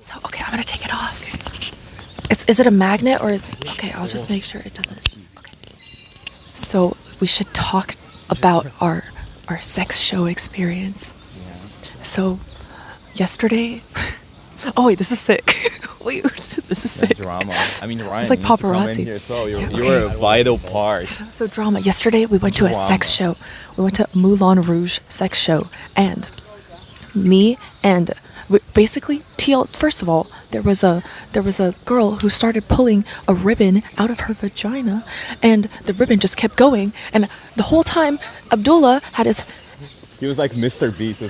So, okay, I'm gonna take it off. Is it a magnet or is it... Okay, I'll just make sure it doesn't... Okay. So, we should talk about our sex show experience. Yeah. So, yesterday... Oh, wait, this is sick. Wait, this is sick. Drama. I mean, Ryan, it's like paparazzi. Here as well. You were a vital part. So drama. Yesterday, we went to a sex show. We went to Moulin Rouge sex show. And me and... Basically, TL. First of all, there was a girl who started pulling a ribbon out of her vagina, and the ribbon just kept going. And the whole time, Abdullah had his. He was like Mr. Beast.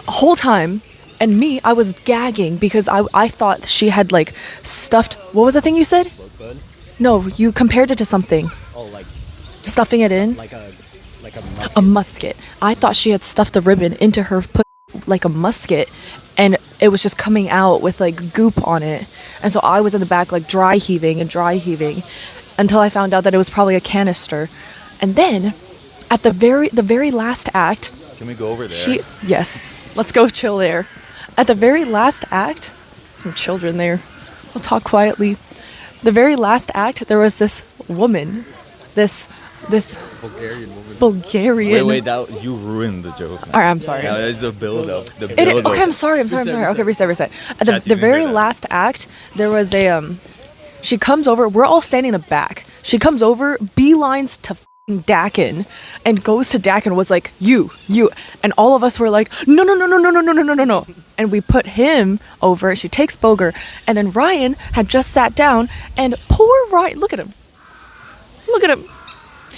Whole time, and me, I was gagging because I thought she had like stuffed. What was the thing you said? No, you compared it to something. Oh, like stuffing it in. Like a musket. A musket. I thought she had stuffed the ribbon into her. Like a musket, and it was just coming out with like goop on it, and so I was in the back like dry heaving until I found out that it was probably a canister. And then at the very last act, can we go over there? Yes, let's go chill there. At the very last act, some children there, we'll talk quietly. The very last act, there was this woman, this Bulgarian woman. Bulgarian. Wait, that you ruined the joke. All right, I'm sorry. Yeah, that's the build-up. Okay, I'm sorry. Okay, reset. At the very last act, there was a she comes over. We're all standing in the back. She comes over, beelines to Dakin, and goes to Dakin. Was like you, and all of us were like no. And we put him over. She takes Boger, and then Ryan had just sat down, and poor Ryan. Look at him.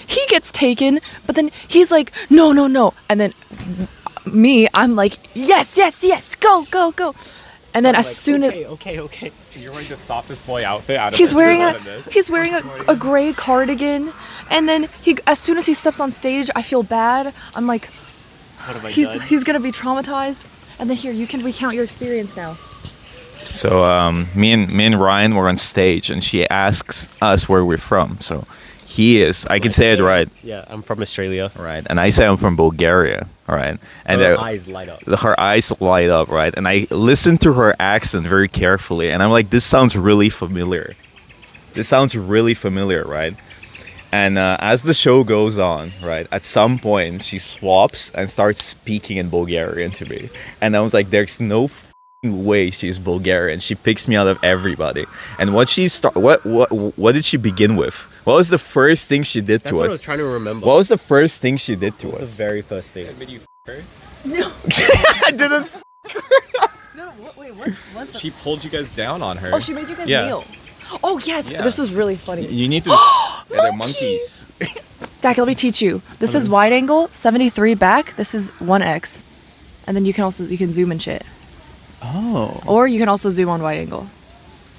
He gets taken, but then he's like, no. And then me, I'm like, yes, go. And then as soon as... Okay. You're wearing the softest boy outfit out of He's wearing a gray cardigan. And then as soon as he steps on stage, I feel bad. I'm like, he's going to be traumatized. And then here, you can recount your experience now. So me and Ryan were on stage, and she asks us where we're from. So... I can say it right. Yeah, I'm from Australia. Right. And I say I'm from Bulgaria. All right. And her eyes light up. Her eyes light up, right? And I listened to her accent very carefully. And I'm like, this sounds really familiar. Right? And as the show goes on, right, at some point, she swaps and starts speaking in Bulgarian to me. And I was like, there's no way she's Bulgarian. She picks me out of everybody. And what did she begin with? What was the first thing she did to us? That's what I was trying to remember. What was the first thing she did to us? The very first thing. Did you her? No. I didn't No, wait, what was that? She pulled you guys down on her. Oh, she made you guys kneel. Oh, yes. Yeah. This was really funny. You need to... they're monkeys. Dak, let me teach you. This is wide angle, 73 back. This is 1x. And then you can zoom and shit. Oh. Or you can also zoom on wide angle.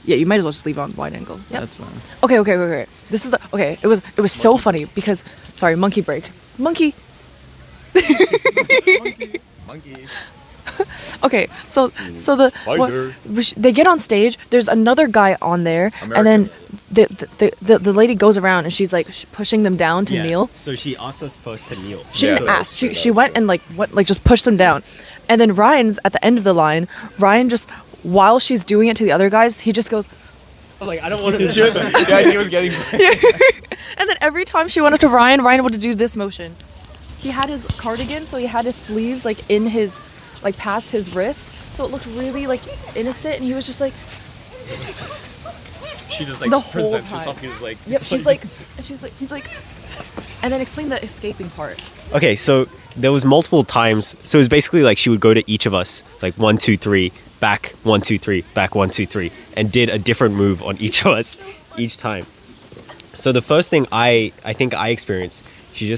Yeah, you might as well just leave on wide angle. Yep. That's fine. Okay. This is it was so funny because monkey break. Monkey. Monkey. Okay, so they get on stage. There's another guy on there, and then the lady goes around and she's like pushing them down to kneel. So she asked us first to kneel. She didn't ask. She went and just pushed them down, and then Ryan's at the end of the line. Ryan just, while she's doing it to the other guys, he just goes. I'm like, I don't want to. He was getting. And then every time she went up to Ryan would do this motion. He had his cardigan, so he had his sleeves like in his. Like past his wrist, so it looked really like innocent, and he was just like. She just like the presents whole time. herself. He's like. Yep, he's like, and then explain the escaping part. Okay, so there was multiple times. So it was basically like she would go to each of us, like 1, 2, 3, back 1, 2, 3, back 1, 2, 3, and did a different move on each of us, each time. So the first thing I think I experienced, she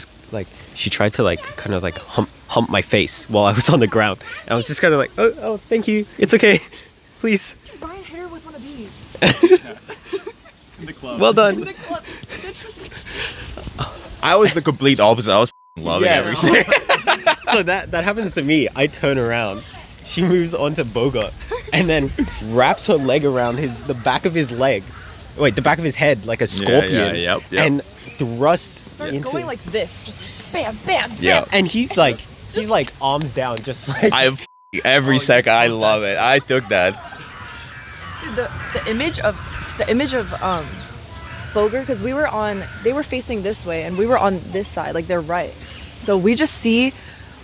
tried to like kind of like hump my face while I was on the ground, and I was just kind of like, oh, thank you, it's okay, please. Dude, Ryan hit her with one of these. In the club. Well done. I was the complete opposite. I was loving every second. So that happens to me. I turn around, she moves onto Boga, and then wraps her leg around the back of his leg. Wait, the back of his head like a scorpion. Yep. And thrusts starts into going like this, just bam, bam, bam. Yeah. And he's like arms down, just like every second. I love it. I took that. Dude, the image of Boger, because they were facing this way and we were on this side, like they're right. So we just see,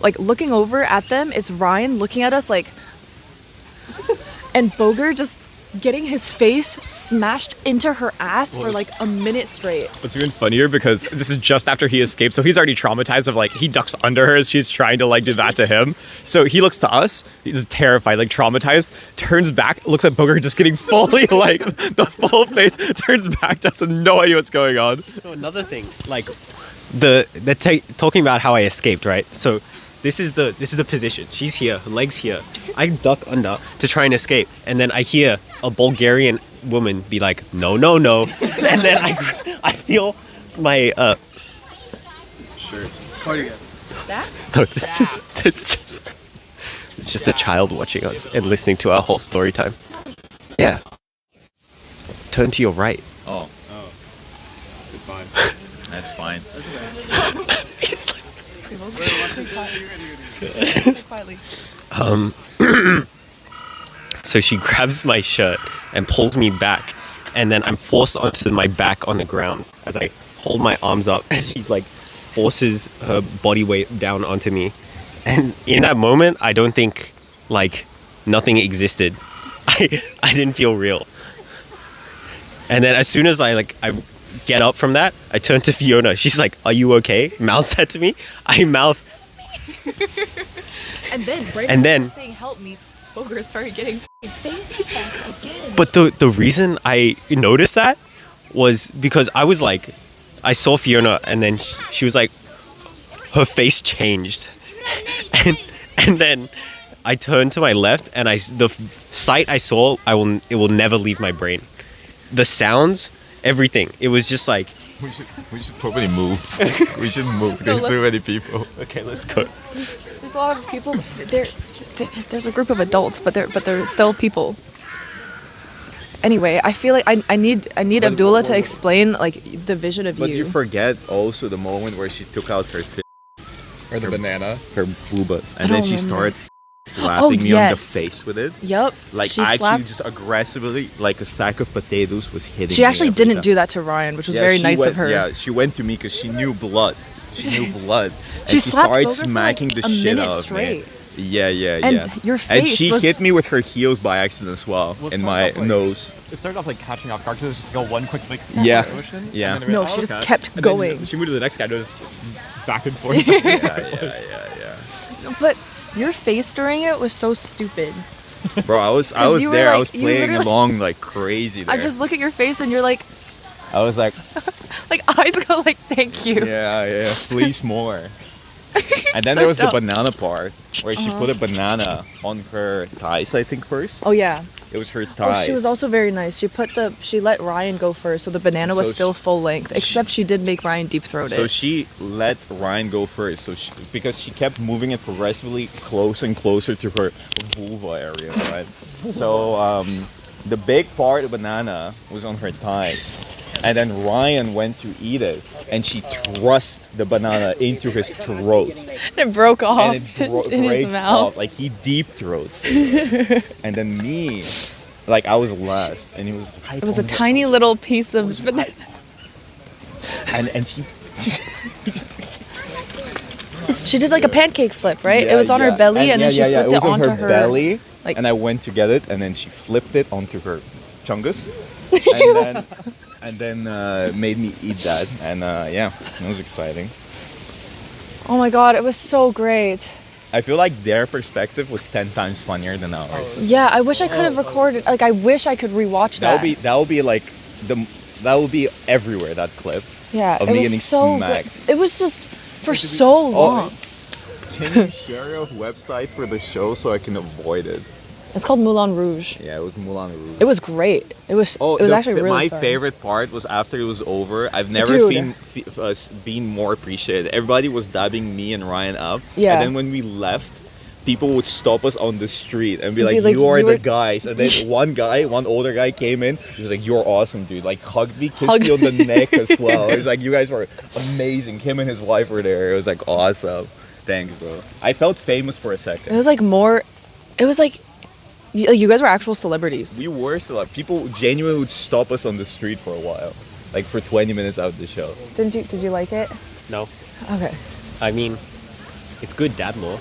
like, looking over at them, it's Ryan looking at us like, and Boger just getting his face smashed into her ass for like a minute straight. It's even funnier because this is just after he escaped, so he's already traumatized of like he ducks under her as she's trying to like do that to him. So he looks to us, he's terrified, like traumatized, turns back, looks at Booger just getting fully like the full face, turns back to us and no idea what's going on. So another thing, like talking about how I escaped, right? So this is the position. She's here, her legs here. I duck under to try and escape, and then I hear a Bulgarian woman be like, "No, no, no," and then I feel my Shirts. Party again. That? look. It's just a child watching us and listening to our whole story time. Yeah. Turn to your right. Oh, Good fine. that's fine. Quietly. So she grabs my shirt and pulls me back, and then I'm forced onto my back on the ground as I hold my arms up, and she like forces her body weight down onto me. And in that moment, I don't think like nothing existed. I didn't feel real. And then as soon as I get up from that, I turn to Fiona. She's like, "Are you okay?" Mouths that to me. I mouth. And then, saying help me, Boger started getting face back again. But the reason I noticed that was because I was like, I saw Fiona, and then she was like, her face changed, and then I turned to my left, and the sight I saw, it will never leave my brain. The sounds, everything. It was just like. We should probably move. We should move. There's too many people. Okay, let's go. There's a lot of people. There's a group of adults, but they're still people. Anyway, I feel like I need Abdullah to explain like the vision of But you. you forget also the moment where she took out her Or the banana. her boobas, and I then don't she remember. started slapping me on the yes. face with it. Yep. Like she actually, slapped. just aggressively, like a sack of potatoes was hitting. She me actually every didn't time. do that to Ryan, which was Yeah, very she nice went, of her. Yeah, she went to me because she knew blood. She knew blood. And She she slapped started Boger for, smacking like, the a shit minute out of straight. me. Yeah, And yeah. your And face she was- hit me with her heels by accident as well Well, it in started my off, like- nose. It started off like catching off guard because it was just go one quick like Yeah. motion. Yeah. And then it No, went, she just okay. kept And then going. she moved to the next guy, and it was back and forth. Yeah. But your face during it was so stupid. Bro, I was you were there. I like- was you playing literally- along like crazy there. I just look at your face and you're like I was like, eyes go like thank you. yeah, please more. And then So there was the dumb. banana part where she put a banana on her thighs, I think first. Oh yeah. It was her Oh, thighs. she was also very nice. She let Ryan go first, so the banana was So still she- full length. Except she did make Ryan deep throat So it. she let Ryan go first, because she kept moving it progressively closer and closer to her vulva area, right? So the big part of banana was on her thighs, and then Ryan went to eat it, and she thrust the banana into his throat, It broke off and it in his breaks mouth. off, like he deep throats it. And then me, like I was last, and he was. It was a tiny little piece of banana. and she. She did like a pancake flip, right? Yeah, it was on her yeah. belly, and then she flipped it was it on onto her belly, like- and I went to get it, and then she flipped it onto her chungus, and then made me eat that, and yeah, it was exciting. Oh my god, it was so great. I feel like their perspective was 10 times funnier than ours. Yeah, I wish I could have recorded. Like, I wish I could rewatch that. That would be like that would be everywhere, that clip. Yeah, of it me was getting so smacked. good. It was just for so long. Can you share your website for the show so I can avoid it? It's called Moulin Rouge. Yeah, it was Moulin Rouge. It was great. It was. Oh, it was actually really my fun. favorite part was after it was over. I've never Dude. been more appreciated. Everybody was dabbing me and Ryan up. Yeah. And then when we left, people would stop us on the street and be And like, be like, "You are "You the were-" guys." And then one older guy came in. He was like, "You're awesome, dude." Like hugged me, kissed Hugged me on the neck as well. It was like, "You guys were amazing." Him and his wife were there. It was like awesome. Thanks, bro. I felt famous for a second. It was like more. It was like You guys were actual celebrities. We were celeb. People genuinely would stop us on the street for a while, like for 20 minutes out of the show. Did you like it? No. Okay. I mean, it's good dad lore.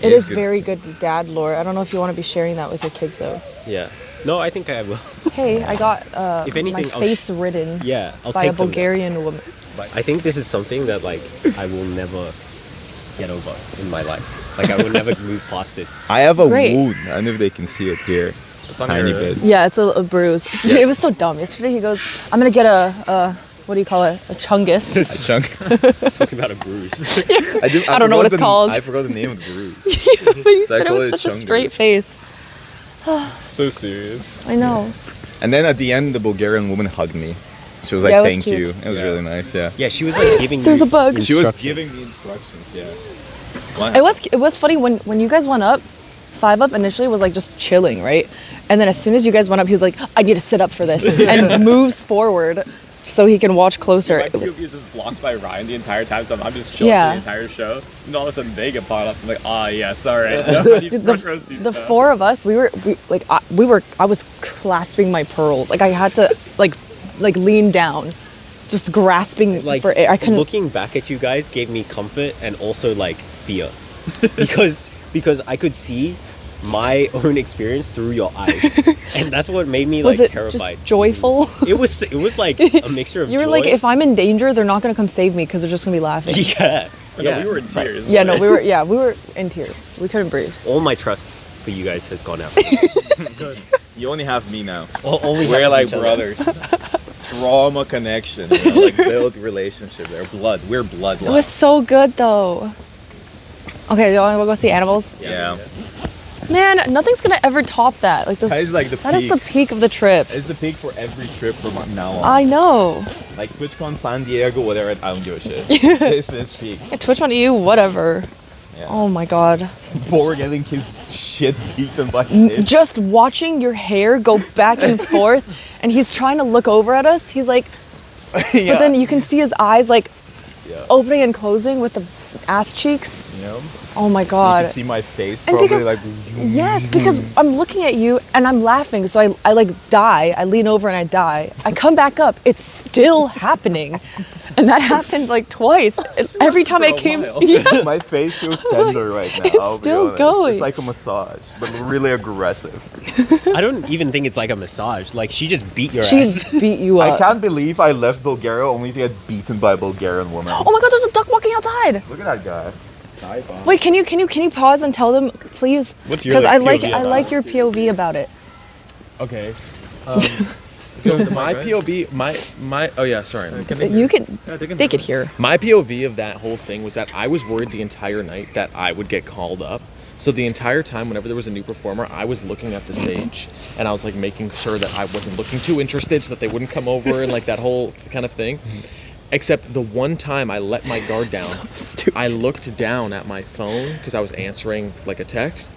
It is good. very good dad lore. I don't know if you want to be sharing that with your kids though. Yeah. No, I think I will. Hey, I got If anything, my I'll face ridden Yeah, I'll by a take them. Bulgarian woman. I think this is something that like I will never get over in my life. Like I will never move past this. I have a Great. wound. I don't know if they can see it here. It's on Tiny your- bit. Yeah, it's a bruise. It was so dumb. Yesterday he goes, I'm gonna get a what do you call it? A chungus. A chunk. Talking about a bruise. I don't know what it's called. I forgot the name of the bruise. But you So I said it call with it such a chungus. straight face. So serious. I know. And then at the end, the Bulgarian woman hugged me. She was like, Yeah, it was "Thank cute. you." It was really nice. Yeah. Yeah, she was like giving There's you a bug. She was instructions. giving me instructions. Yeah. It was funny when you guys went up. 5 Up initially was like just chilling, right? And then as soon as you guys went up, he was like, I need to sit up for this, and moves forward so he can watch closer. My POV is just blocked by Ryan the entire time, so I'm just chilling Yeah. the entire show. And all of a sudden they get bought up, so I'm like, ah, yeah, sorry. No, I need Dude, front row seats the now. 4 of us, I was clasping my pearls. Like I had to like lean down, just grasping Like for air. I couldn't. looking back at you guys gave me comfort and also like fear, because I could see my own experience through your eyes, and that's what made me Was like it terrified. just joyful? It was like a mixture of You were joy. like, if I'm in danger, they're not gonna come save me because they're just gonna be laughing. yeah, But yeah. no, we were in tears. Yeah, no, we were in tears. We couldn't breathe. All my trust for you guys has gone out. You only have me now. All we We're have like each other. brothers. Trauma connection. You know, like build relationship. They're blood. We're bloodline. It was so good though. Okay, you want to go see animals? Yeah. Man, nothing's gonna ever top that. Like this. That is like the That is peak. the peak of the trip. It's the peak for every trip from now on. I know. Like TwitchCon San Diego, whatever. I don't give a shit. This is peak. Twitch on EU, whatever. Yeah. Oh my god. Before getting his shit beaten by kids. Just watching your hair go back and forth, and he's trying to look over at us. He's like, but then you can see his eyes like Yeah. opening and closing with the ass cheeks. You know? Oh my You god. can see my face And probably because- like. Yes, because I'm looking at you and I'm laughing, so I like die. I lean over and I die. I come back up, it's still happening. And that happened like twice. And every time For I a came, while. yeah, My face feels tender right now. It's I'll be still honest. going. It's like a massage, but really aggressive. I don't even think it's like a massage. Like she just beat your she ass. beat you I up. can't believe I left Bulgaria only to get beaten by a Bulgarian woman. Oh my god, there's a duck walking outside. Look at that guy. Wait, can you pause and tell them, please? What's your Because I like POV about like your POV about it. Okay. So my POV, my oh yeah, sorry. You can, they could hear. My POV of that whole thing was that I was worried the entire night that I would get called up. So the entire time, whenever there was a new performer, I was looking at the stage and I was like making sure that I wasn't looking too interested so that they wouldn't come over and like that whole kind of thing. Except the one time I let my guard down, Stupid. I looked down at my phone because I was answering like a text,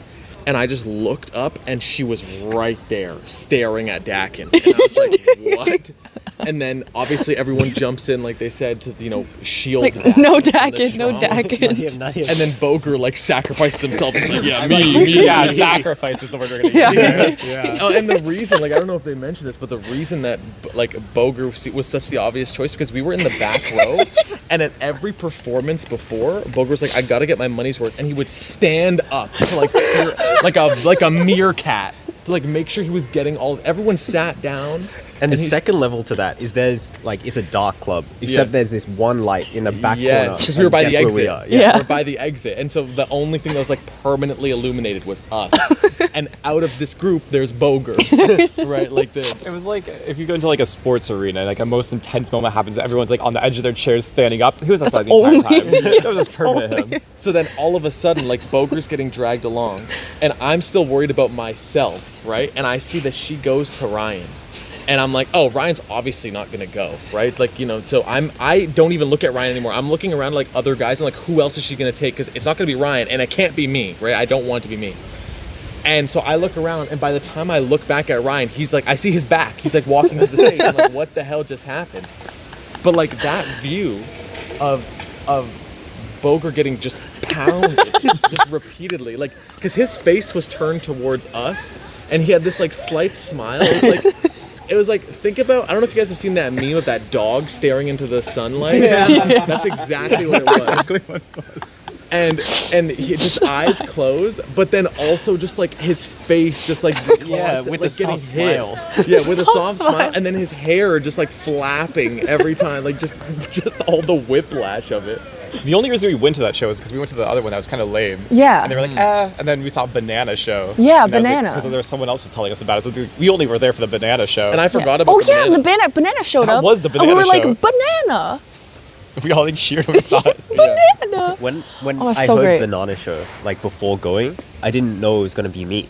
and I just looked up and she was right there staring at Dakin. And I was like, what? And then obviously everyone jumps in, like they said, to, you know, shield Like, Dakin no from the Dakin, no trauma. Dakin. Not him. And then Boger like sacrificed himself. He's like, yeah, me. Yeah, sacrifice is the word we're gonna Yeah. use. Yeah. Oh, and the reason, like, I don't know if they mentioned this, but the reason that, like, Boger was such the obvious choice because we were in the back row, and at every performance before, Boger was like, I gotta get my money's worth, and he would stand up to, like a meerkat to, like, make sure he was getting all. Everyone sat down, And the he's- second level to that is there's like it's a dark club, except Yeah. there's this one light in the back Yes, corner. because we were by and the that's where exit. we are. Yeah. We're by the exit, and so the only thing that was like permanently illuminated was us. And out of this group, there's Boger, right, like this. It was like if you go into like a sports arena, like a most intense moment happens. Everyone's like on the edge of their chairs, standing up. He was outside the entire only- time. That was just permanent him. So then all of a sudden, like Boger's getting dragged along, and I'm still worried about myself, right? And I see that she goes to Ryan. And I'm like, oh, Ryan's obviously not gonna go, right? Like, you know, so I don't even look at Ryan anymore. I'm looking around like other guys and like, who else is she gonna take? Because it's not gonna be Ryan, and it can't be me, right? I don't want it to be me. And so I look around, and by the time I look back at Ryan, he's like, I see his back. He's like walking to the stage. I'm like, what the hell just happened? But like that view of Boger getting just pounded just repeatedly, like, because his face was turned towards us, and he had this like slight smile. It was like, think about, I don't know if you guys have seen that meme of that dog staring into the sunlight. Yeah. That's exactly what it was. Exactly what it was. And his eyes closed, but then also just like his face just like with like a soft smile. Yeah, with a soft smile, and then his hair just like flapping every time, like just all the whiplash of it. The only reason we went to that show is because we went to the other one that was kind of lame. Yeah. And they were like, and then we saw a banana show. Yeah, and banana. Because there was someone else was telling us about it. So we only were there for the banana show. And I forgot about Oh the yeah, banana. the banana showed That up. was the banana And we were show. like, banana. We all like cheered when we saw it. Banana. When Oh, I so heard great. banana show, like before going, I didn't know it was gonna be me.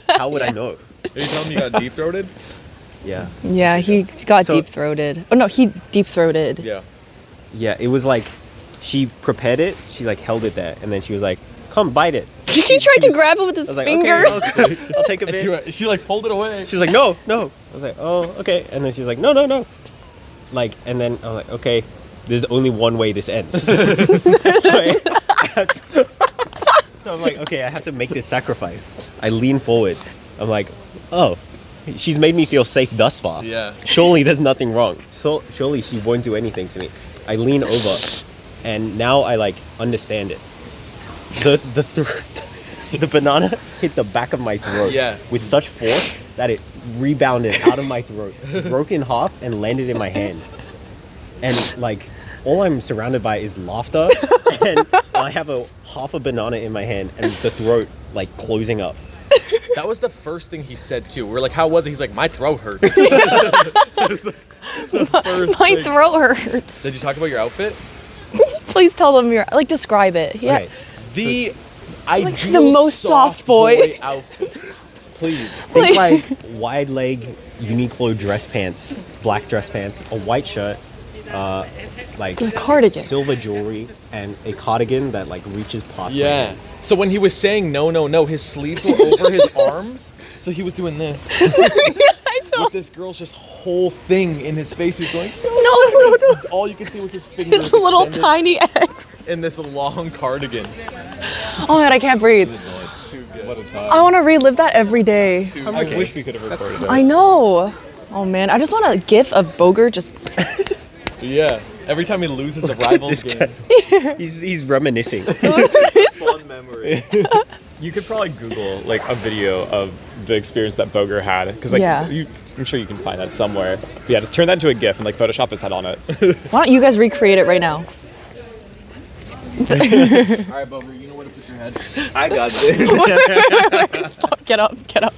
How would I know? Are you telling me you got deep-throated? Yeah. Yeah, he got So- deep-throated. Oh no, he deep-throated. Yeah. Yeah, it was like she prepared it, she like held it there, and then she was like, "Come bite it." He tried to grab it with his I was like, finger. "Okay, I'll take a And bit." she like pulled it away. She was like, "No, no." I was like, "Oh, okay." And then she was like, "No, no, no." Like, and then I'm like, "Okay, there's only one way this ends." so I'm like, "Okay, I have to make this sacrifice." I lean forward. I'm like, "Oh, she's made me feel safe thus far. Yeah. Surely there's nothing wrong. So surely she won't do anything to me." I lean over, and now I like understand it. The banana hit the back of my throat with such force that it rebounded out of my throat, broke in half, and landed in my hand. And like, all I'm surrounded by is laughter, and I have half a banana in my hand, and the throat like closing up. That was the first thing he said too. We're like, how was it? He's like, my throat hurts. My throat hurts. Did you talk about your outfit? Please tell them like describe it. Yeah. Okay. The ideal the most soft boy. outfit. Please. Think like wide leg Uniqlo dress pants, black dress pants, a white shirt, like The cardigan. silver jewelry, and a cardigan that like reaches past my Yeah. hands. So when he was saying no, his sleeves were over his arms. So he was doing this. With this girl's just whole thing in his face. He was going, No. all you could see was his fingers. His little extended tiny eggs. in this long cardigan. Oh my god, I can't breathe. What a time. I want to relive that every day. I wish we could have recorded it. I know. Oh man, I just want a gif of Boger just. Yeah. Every time he loses a Rivals This game. guy, he's reminiscing. Fond memory. You could probably Google like a video of the experience that Boger had, because like Yeah. I'm sure you can find that somewhere. But yeah, just turn that into a GIF and like Photoshop his head on it. Why don't you guys recreate it right now? Alright, Bober, you know where to put your head. I got this. Stop, get up.